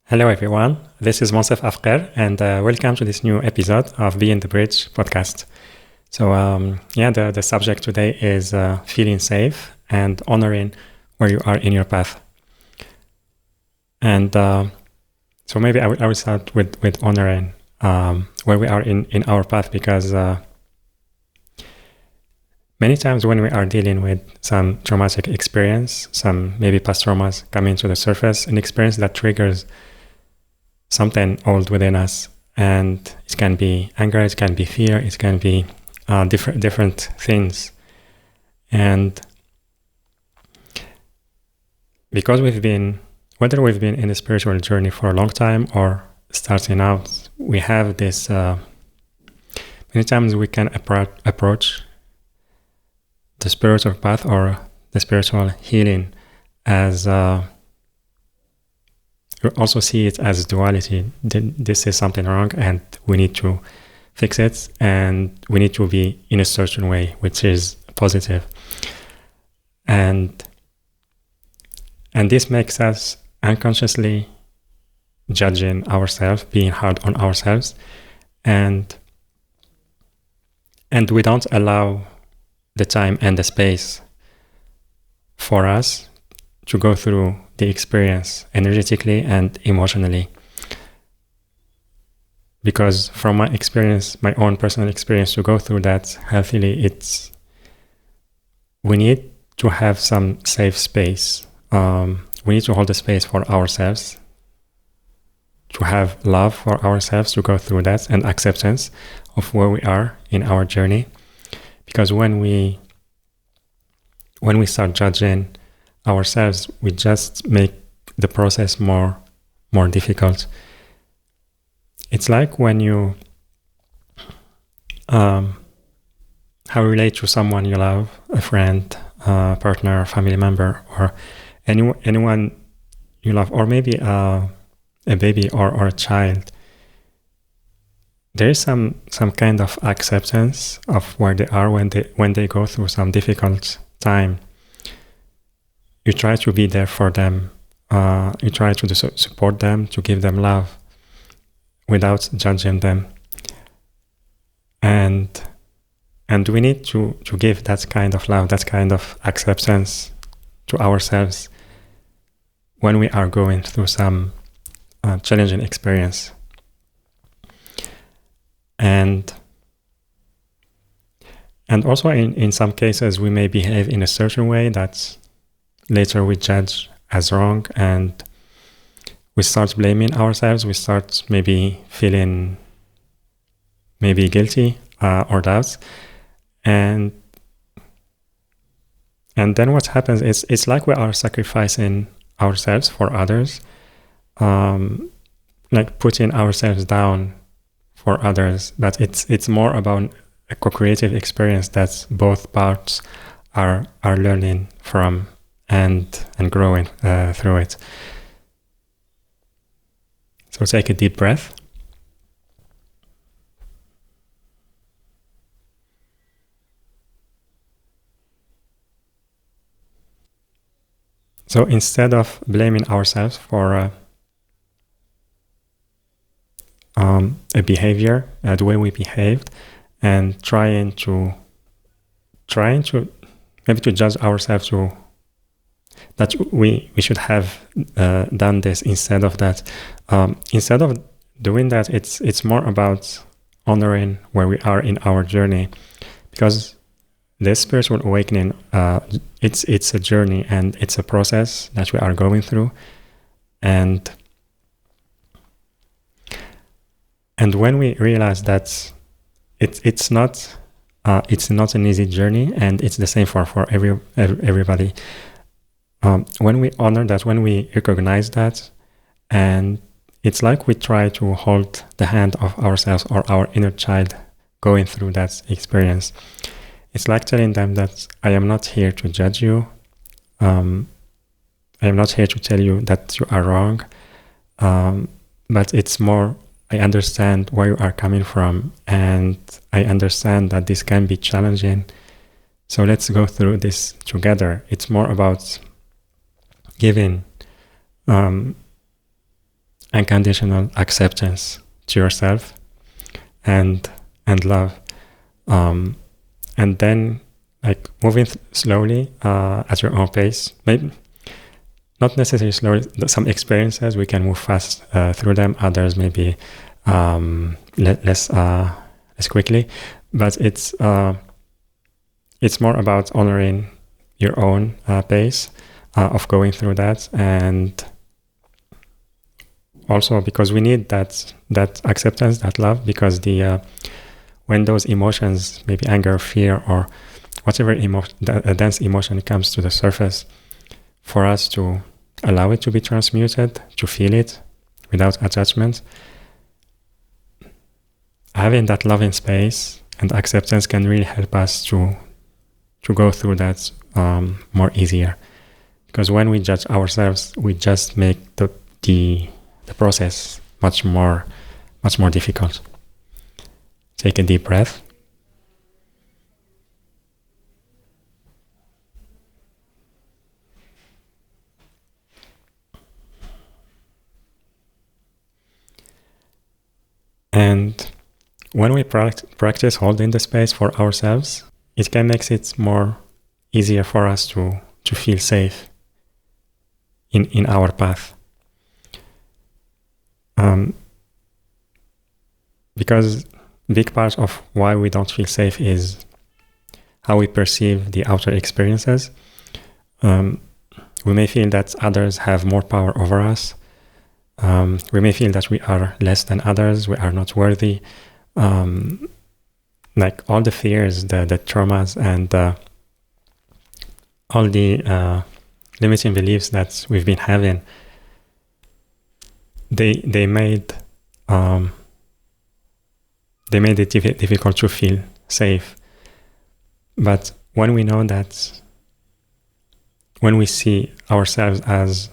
Hello, everyone. This is Moncef Afkir, and welcome to this new episode of Be in the Bridge podcast. So, the subject today is feeling safe and honoring where you are in your path. And so maybe I will start with honoring where we are in our path, because many times when we are dealing with some traumatic experience, some maybe past traumas coming to the surface, an experience that triggers something old within us, and it can be anger, it can be fear, it can be different things. And because whether we've been in a spiritual journey for a long time or starting out, we have this, many times we can approach the spiritual path or the spiritual healing as we also see it as duality. This is something wrong and we need to fix it, and we need to be in a certain way, which is positive. And this makes us unconsciously judging ourselves, being hard on ourselves, and we don't allow the time and the space for us to go through the experience energetically and emotionally. Because from my experience, my own personal experience, to go through that healthily, we need to have some safe space. We need to hold the space for ourselves, to have love for ourselves, to go through that, and acceptance of where we are in our journey. Because when we start judging ourselves, we just make the process more difficult. It's like when you how you relate to someone you love, a friend, partner, family member, or anyone you love, or maybe a baby or a child. There is some kind of acceptance of where they are when they go through some difficult time. You try to be there for them. You try to support them, to give them love without judging them. And we need to give that kind of love, that kind of acceptance to ourselves when we are going through some challenging experience. And also in some cases, we may behave in a certain way that later we judge as wrong, and we start blaming ourselves. We start maybe feeling guilty or doubts, and then what happens is it's like we are sacrificing ourselves for others, like putting ourselves down for others. But it's more about a co-creative experience that both parts are learning from and growing through it. So take a deep breath. So instead of blaming ourselves for a behavior, the way we behaved, and trying to maybe to judge ourselves that we should have done this instead of that. Instead of doing that, it's more about honoring where we are in our journey, because this spiritual awakening, it's a journey and it's a process that we are going through, and when we realize that it's not an easy journey, and it's the same for everybody. When we honor that, when we recognize that, and it's like we try to hold the hand of ourselves or our inner child going through that experience. It's like telling them that I am not here to judge you. I am not here to tell you that you are wrong. But it's more, I understand where you are coming from, and I understand that this can be challenging. So let's go through this together. It's more about giving unconditional acceptance to yourself and love. And then like moving slowly at your own pace, maybe not necessarily slowly. Some experiences we can move fast through them, others maybe less quickly, but it's more about honoring your own pace of going through that. And also because we need that acceptance, that love, because when those emotions, maybe anger, fear, or whatever a dense emotion comes to the surface, for us to allow it to be transmuted, to feel it without attachment, having that loving space and acceptance can really help us to go through that more easier. Because when we judge ourselves, we just make the process much more difficult. Take a deep breath. And when we practice holding the space for ourselves, it can make it more easier for us to feel safe in our path. Because big part of why we don't feel safe is how we perceive the outer experiences. We may feel that others have more power over us. We may feel that we are less than others, we are not worthy. Like all the fears, the traumas, and all the limiting beliefs that we've been having, they made it difficult to feel safe. But when we know that, when we see ourselves as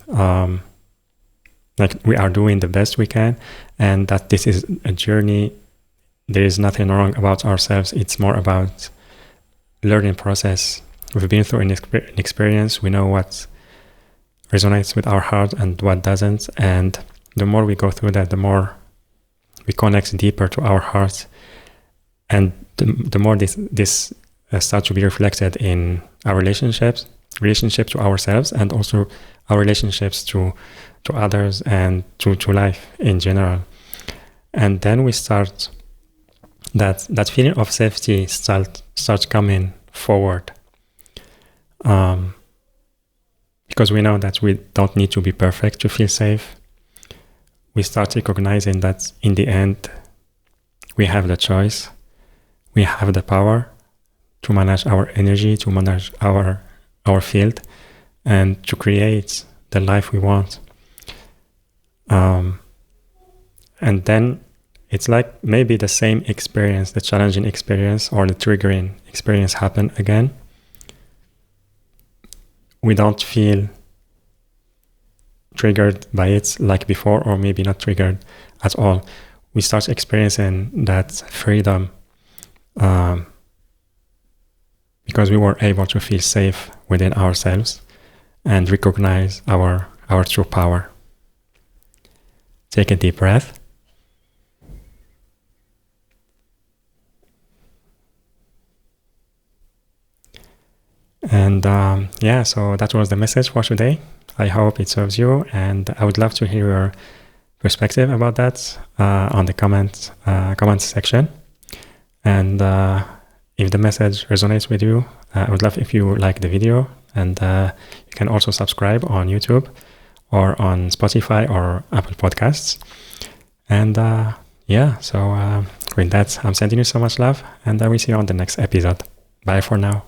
like we are doing the best we can, and that this is a journey, there is nothing wrong about ourselves, it's more about learning process. We've been through an experience, we know what resonates with our heart and what doesn't, and the more we go through that, the more we connect deeper to our heart, and the more this starts to be reflected in our relationship to ourselves, and also our relationships to others and to life in general. And then we start that feeling of safety starts coming forward, because we know that we don't need to be perfect to feel safe. We start recognizing that in the end, we have the choice, we have the power to manage our energy, to manage our field, and to create the life we want. And then it's like maybe the same experience, the challenging experience or the triggering experience happen again. We don't feel triggered by it like before, or maybe not triggered at all. We start experiencing that freedom because we were able to feel safe within ourselves and recognize our true power. Take a deep breath. And so that was the message for today. I hope it serves you, and I would love to hear your perspective about that on the comment section. And if the message resonates with you, I would love if you like the video, and you can also subscribe on YouTube or on Spotify or Apple Podcasts. And so with that, I'm sending you so much love, and I will see you on the next episode. Bye for now.